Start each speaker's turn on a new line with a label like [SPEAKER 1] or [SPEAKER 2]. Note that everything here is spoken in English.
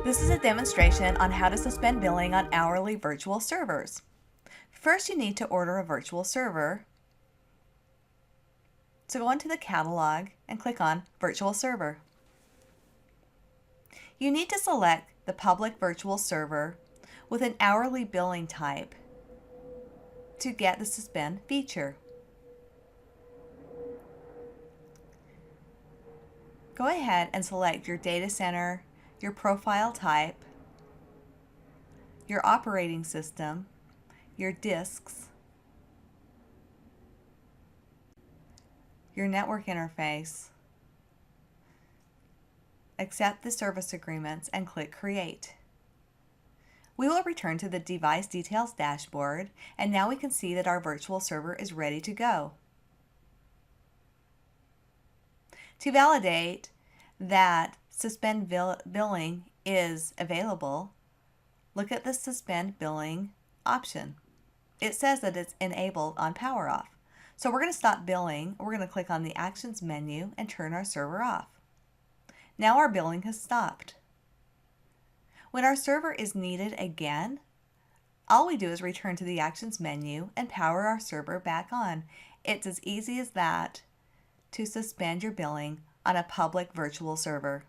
[SPEAKER 1] This is a demonstration on how to suspend billing on hourly virtual servers. First, you need to order a virtual server. So go into the catalog and click on Virtual Server. You need to select the public virtual server with an hourly billing type to get the Suspend feature. Go ahead and select your data center, your profile type, your operating system, your disks, your network interface, accept the service agreements, and click Create. We will return to the Device Details dashboard, and now we can see that our virtual server is ready to go. To validate that Suspend billing is available, look at the Suspend billing option. It says that it's enabled on power off. So we're going to stop billing. We're going to click on the Actions menu and turn our server off. Now our billing has stopped. When our server is needed again, all we do is return to the Actions menu and power our server back on. It's as easy as that to suspend your billing on a public virtual server.